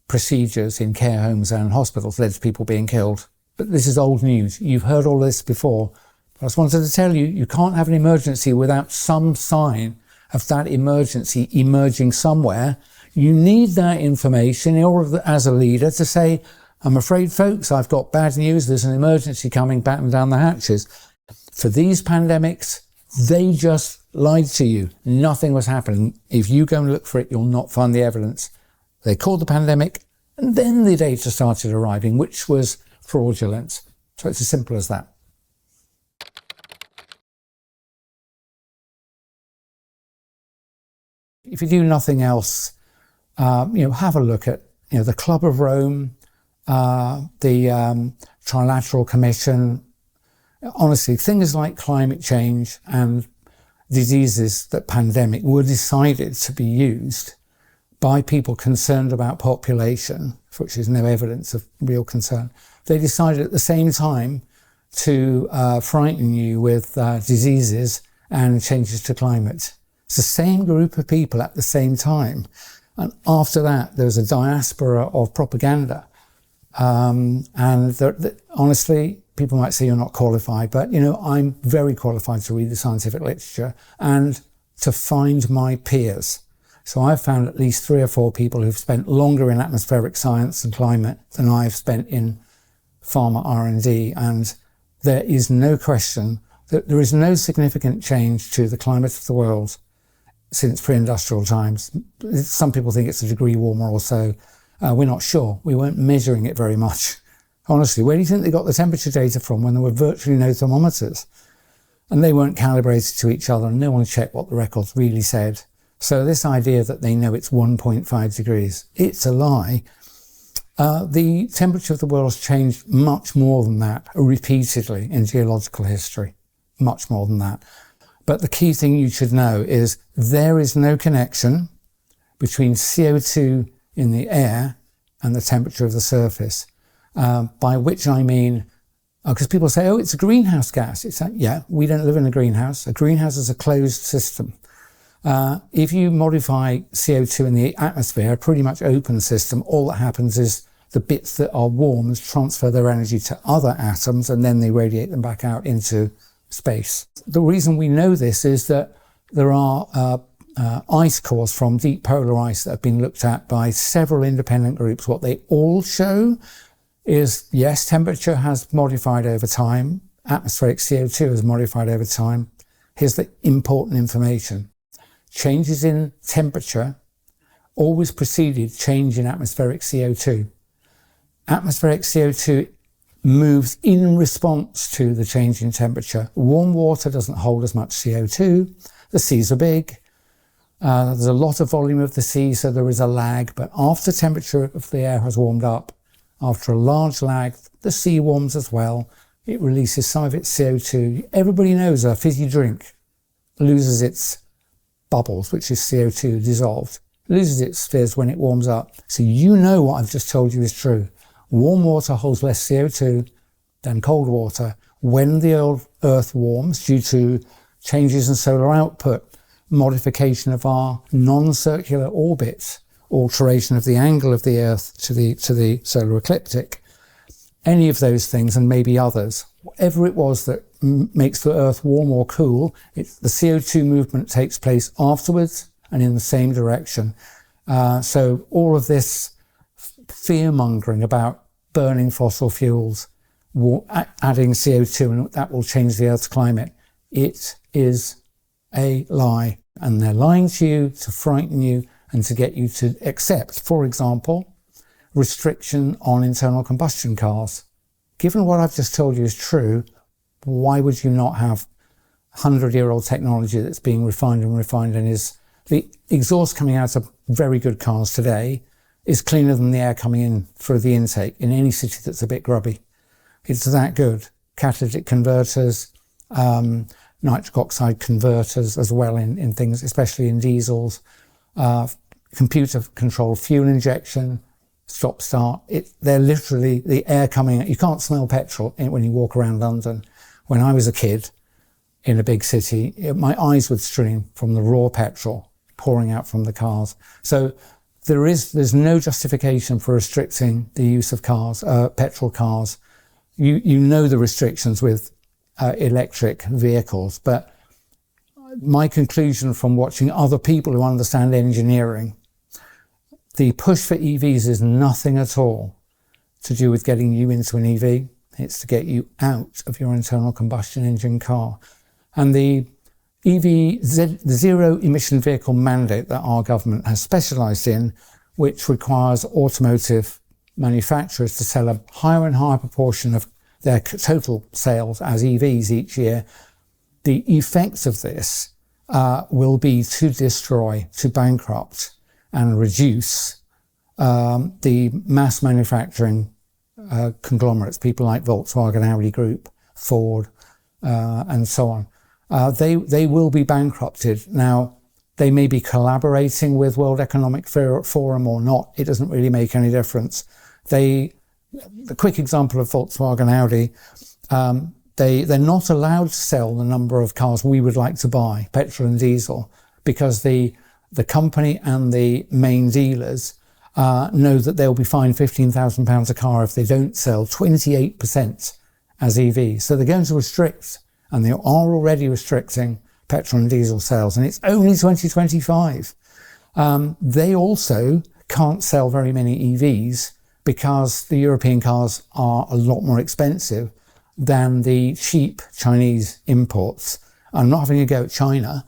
procedures in care homes and hospitals led to people being killed. But this is old news. You've heard all this before. But I just wanted to tell you, you can't have an emergency without some sign of that emergency emerging somewhere. You need that information in order, as a leader, to say, I'm afraid, folks, I've got bad news. There's an emergency coming, batten down the hatches. For these pandemics, they just lied to you. Nothing was happening. If you go and look for it, you'll not find the evidence. They called the pandemic, and then the data started arriving, which was fraudulent. So it's as simple as that. If you do nothing else, have a look at, the Club of Rome, the Trilateral Commission. Honestly, things like climate change and diseases that pandemic were decided to be used by people concerned about population, for which there's no evidence of real concern. They decided at the same time to frighten you with diseases and changes to climate. It's the same group of people at the same time. And after that, there was a diaspora of propaganda. Honestly, people might say you're not qualified, but I'm very qualified to read the scientific literature and to find my peers. So I've found at least 3 or 4 people who've spent longer in atmospheric science and climate than I've spent in pharma R&D, and there is no question that there is no significant change to the climate of the world since pre-industrial times. Some people think it's a degree warmer or so. We're not sure. We weren't measuring it very much. Honestly, where do you think they got the temperature data from when there were virtually no thermometers? And they weren't calibrated to each other, and no one checked what the records really said. So this idea that they know it's 1.5 degrees, it's a lie. The temperature of the world has changed much more than that repeatedly in geological history, much more than that. But the key thing you should know is there is no connection between CO2 in the air and the temperature of the surface, by which I mean, because people say, oh, it's a greenhouse gas. It's like, yeah, we don't live in a greenhouse. A greenhouse is a closed system. If you modify CO2 in the atmosphere, a pretty much open system, all that happens is the bits that are warmed transfer their energy to other atoms, and then they radiate them back out into space. The reason we know this is that there are ice cores from deep polar ice that have been looked at by several independent groups. What they all show is, yes, temperature has modified over time. Atmospheric CO2 has modified over time. Here's the important information. Changes in temperature always preceded change in atmospheric CO2. Atmospheric CO2 moves in response to the change in temperature. Warm water doesn't hold as much CO2. The seas are big. There's a lot of volume of the sea, so there is a lag. But after the temperature of the air has warmed up, after a large lag, the sea warms as well. It releases some of its CO2. Everybody knows a fizzy drink loses its bubbles, which is CO2 dissolved. It loses its fizz when it warms up. So what I've just told you is true. Warm water holds less CO2 than cold water. When the Earth warms due to changes in solar output, modification of our non-circular orbit, alteration of the angle of the Earth to the solar ecliptic, any of those things and maybe others, whatever it was that makes the Earth warm or cool, the CO2 movement takes place afterwards and in the same direction. So all of this fear-mongering about burning fossil fuels, adding CO2, and that will change the Earth's climate, it is a lie. And they're lying to you to frighten you and to get you to accept, for example, restriction on internal combustion cars. Given what I've just told you is true, why would you not have 100-year-old technology that's being refined and is the exhaust coming out of very good cars today is cleaner than the air coming in through the intake in any city that's a bit grubby. It's that good. Catalytic converters, nitric oxide converters as well in things, especially in diesels, computer controlled fuel injection, stop start. They're literally the air coming out. You can't smell petrol when you walk around London. When I was a kid in a big city, my eyes would stream from the raw petrol pouring out from the cars. So there's no justification for restricting the use of cars, petrol cars. You know the restrictions with electric vehicles, but my conclusion from watching other people who understand engineering, the push for EVs is nothing at all to do with getting you into an EV. It's to get you out of your internal combustion engine car. And the the zero emission vehicle mandate that our government has specialised in, which requires automotive manufacturers to sell a higher and higher proportion of their total sales as EVs each year, the effects of this will be to destroy, to bankrupt and reduce the mass manufacturing conglomerates, people like Volkswagen, Audi Group, Ford, and so on. They will be bankrupted. Now, they may be collaborating with World Economic Forum or not. It doesn't really make any difference. The quick example of Volkswagen, Audi, they're not allowed to sell the number of cars we would like to buy, petrol and diesel, because the company and the main dealers know that they'll be fined £15,000 a car if they don't sell 28% as EVs. So they're going to restrict, and they are already restricting, petrol and diesel sales, and it's only 2025. They also can't sell very many EVs because the European cars are a lot more expensive than the cheap Chinese imports. I'm not having a go at China.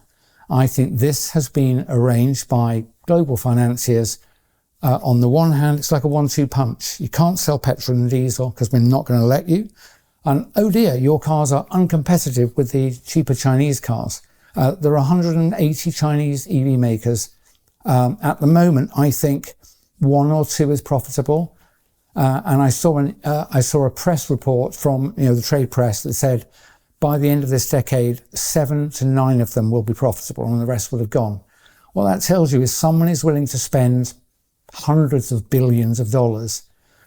I think this has been arranged by global financiers. On the one hand, it's like a 1-2 punch. You can't sell petrol and diesel because we're not going to let you. And oh dear, your cars are uncompetitive with the cheaper Chinese cars. There are 180 Chinese EV makers. At the moment, I think 1 or 2 is profitable. And I saw a press report from the trade press that said by the end of this decade, 7 to 9 of them will be profitable and the rest will have gone. What that tells you is someone is willing to spend hundreds of billions of dollars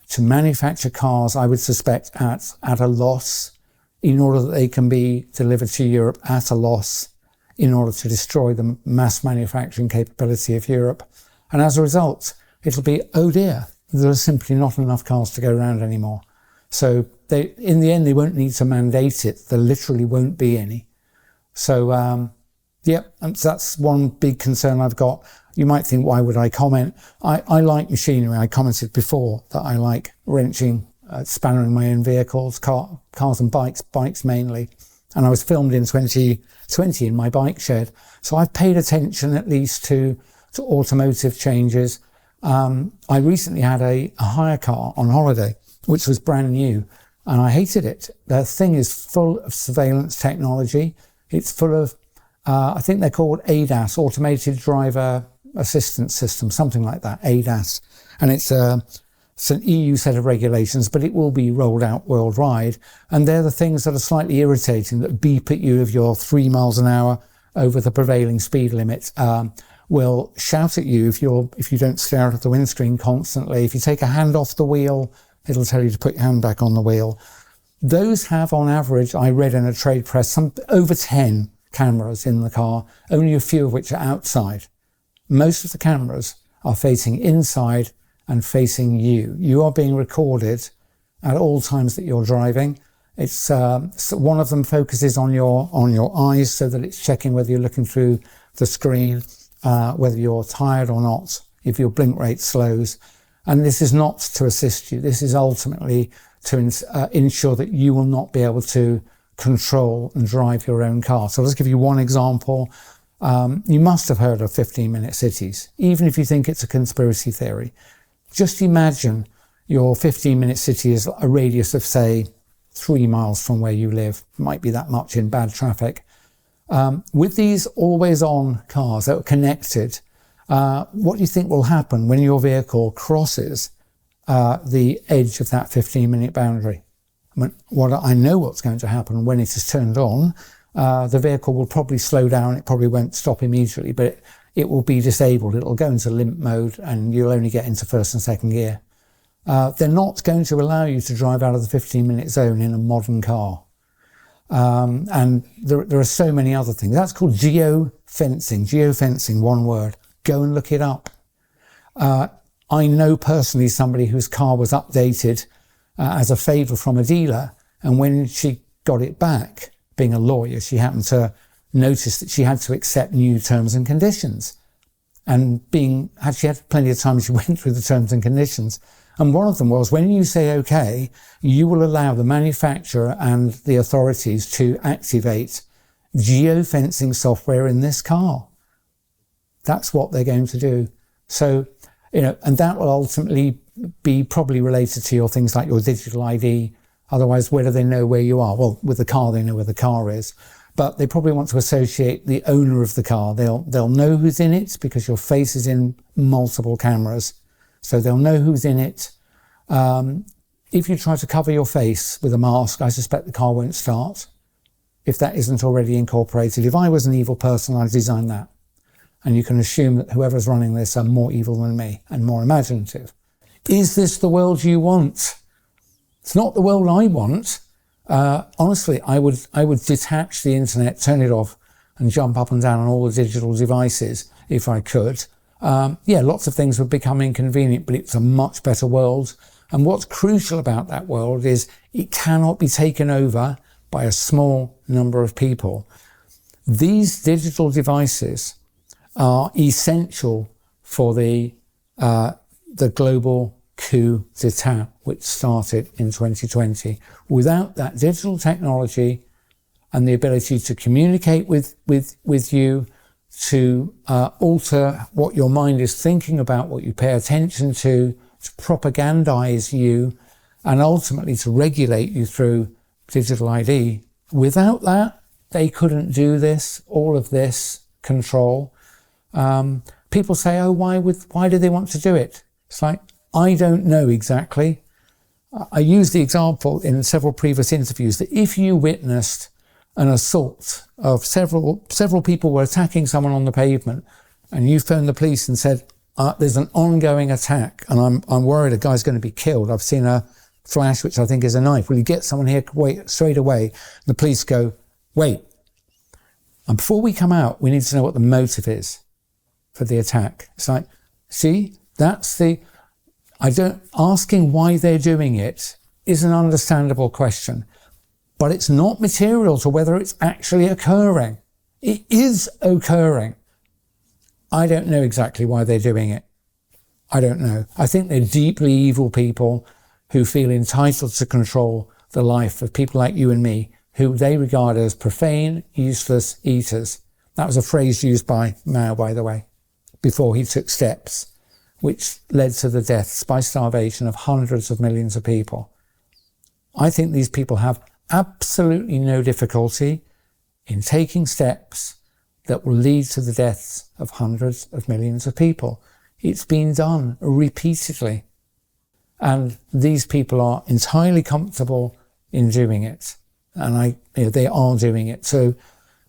to manufacture cars, I would suspect, at a loss in order that they can be delivered to Europe at a loss in order to destroy the mass manufacturing capability of Europe. And as a result, it'll be, oh dear, there are simply not enough cars to go around anymore. So in the end, they won't need to mandate it. There literally won't be any. So, and that's one big concern I've got. You might think, why would I comment? I like machinery. I commented before that I like wrenching, spannering my own vehicles, cars and bikes mainly. And I was filmed in 2020 in my bike shed. So I've paid attention at least to automotive changes. I recently had a hire car on holiday, which was brand new, and I hated it. The thing is full of surveillance technology. It's full of, I think they're called ADAS, Automated Driver Assistance System, something like that, ADAS. And it's an EU set of regulations, but it will be rolled out worldwide. And they're the things that are slightly irritating, that beep at you if you're 3 miles an hour over the prevailing speed limit. Will shout at you if you don't stare out of the windscreen constantly. If you take a hand off the wheel, it'll tell you to put your hand back on the wheel. Those have, on average, I read in a trade press, over 10 cameras in the car, only a few of which are outside. Most of the cameras are facing inside and facing you. You are being recorded at all times that you're driving. It's so one of them focuses on your eyes so that it's checking whether you're looking through the screen, whether you're tired or not, if your blink rate slows. And this is not to assist you. This is ultimately to ensure that you will not be able to control and drive your own car. So let's give you one example. You must have heard of 15-minute cities, even if you think it's a conspiracy theory. Just imagine your 15-minute city is a radius of, say, 3 miles from where you live. It might be that much in bad traffic. With these always-on cars that are connected, what do you think will happen when your vehicle crosses the edge of that 15-minute boundary? I know what's going to happen when it is turned on. The vehicle will probably slow down. It probably won't stop immediately, but it will be disabled. It'll go into limp mode and you'll only get into first and second gear. They're not going to allow you to drive out of the 15-minute zone in a modern car. And there are so many other things. That's called geofencing, one word. Go and look it up. I know personally somebody whose car was updated as a favour from a dealer, and when she got it back, being a lawyer, she happened to notice that she had to accept new terms and conditions. And she had plenty of time, she went through the terms and conditions. And one of them was, when you say OK, you will allow the manufacturer and the authorities to activate geofencing software in this car. That's what they're going to do. So, and that will ultimately be probably related to your things like your digital ID. Otherwise, where do they know where you are? Well, with the car, they know where the car is. But they probably want to associate the owner of the car. They'll know who's in it because your face is in multiple cameras. So they'll know who's in it. If you try to cover your face with a mask, I suspect the car won't start, if that isn't already incorporated. If I was an evil person, I'd design that. And you can assume that whoever's running this are more evil than me and more imaginative. Is this the world you want? It's not the world I want. Honestly, I would detach the internet, turn it off, and jump up and down on all the digital devices if I could, lots of things would become inconvenient, but it's a much better world. And what's crucial about that world is it cannot be taken over by a small number of people. These digital devices are essential for the global coup d'etat, which started in 2020. Without that digital technology and the ability to communicate with you, to alter what your mind is thinking about, what you pay attention to propagandize you, and ultimately to regulate you through digital ID. Without that, they couldn't do this, all of this control. People say, oh, why do they want to do it? It's like, I don't know exactly. I used the example in several previous interviews that if you witnessed an assault of several people were attacking someone on the pavement, and you phoned the police and said, there's an ongoing attack and I'm worried a guy's going to be killed. I've seen a flash, which I think is a knife. Will you get someone here? Wait, straight away. The police go, wait. And before we come out, we need to know what the motive is for the attack. It's like, see, asking why they're doing it is an understandable question, but it's not material to whether it's actually occurring. It is occurring. I don't know exactly why they're doing it. I don't know. I think they're deeply evil people who feel entitled to control the life of people like you and me, who they regard as profane, useless eaters. That was a phrase used by Mao, by the way, before he took steps, which led to the deaths by starvation of hundreds of millions of people. I think these people have absolutely no difficulty in taking steps that will lead to the deaths of hundreds of millions of people. It's been done repeatedly. And these people are entirely comfortable in doing it. And they are doing it. So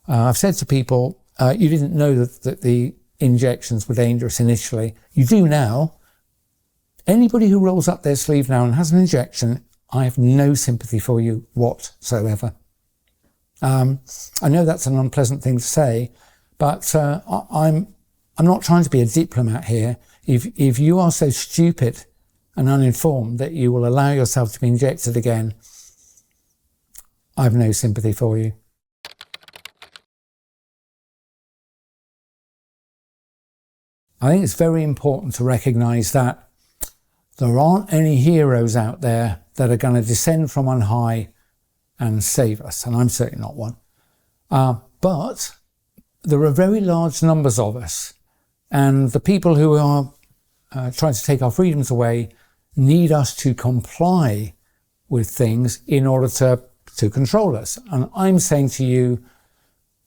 I've said to people, you didn't know that the injections were dangerous initially. You do now. Anybody who rolls up their sleeve now and has an injection, I have no sympathy for you whatsoever. I know that's an unpleasant thing to say, but I'm not trying to be a diplomat here. If you are so stupid and uninformed that you will allow yourself to be injected again, I have no sympathy for you. I think it's very important to recognise that there aren't any heroes out there that are going to descend from on high and save us, and I'm certainly not one. But there are very large numbers of us, and the people who are trying to take our freedoms away need us to comply with things in order to control us. And I'm saying to you,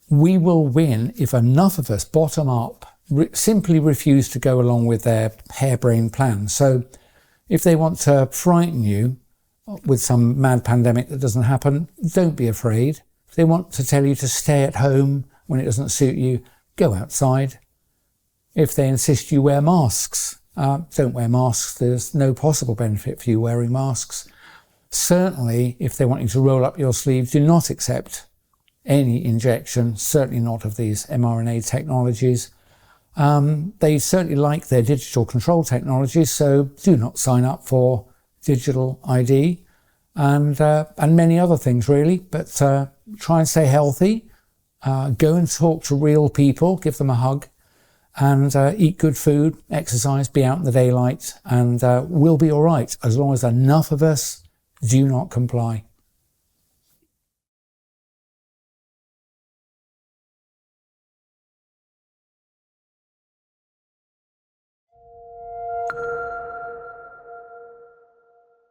we will win if enough of us bottom up simply refuse to go along with their harebrained plans. So if they want to frighten you with some mad pandemic that doesn't happen, don't be afraid. If they want to tell you to stay at home when it doesn't suit you, go outside. If they insist you wear masks, don't wear masks. There's no possible benefit for you wearing masks. Certainly, if they want you to roll up your sleeve, do not accept any injection, certainly not of these mRNA technologies. They certainly like their digital control technologies, so do not sign up for digital ID and many other things really, but try and stay healthy, go and talk to real people, give them a hug, and eat good food, exercise, be out in the daylight, and we'll be all right as long as enough of us do not comply.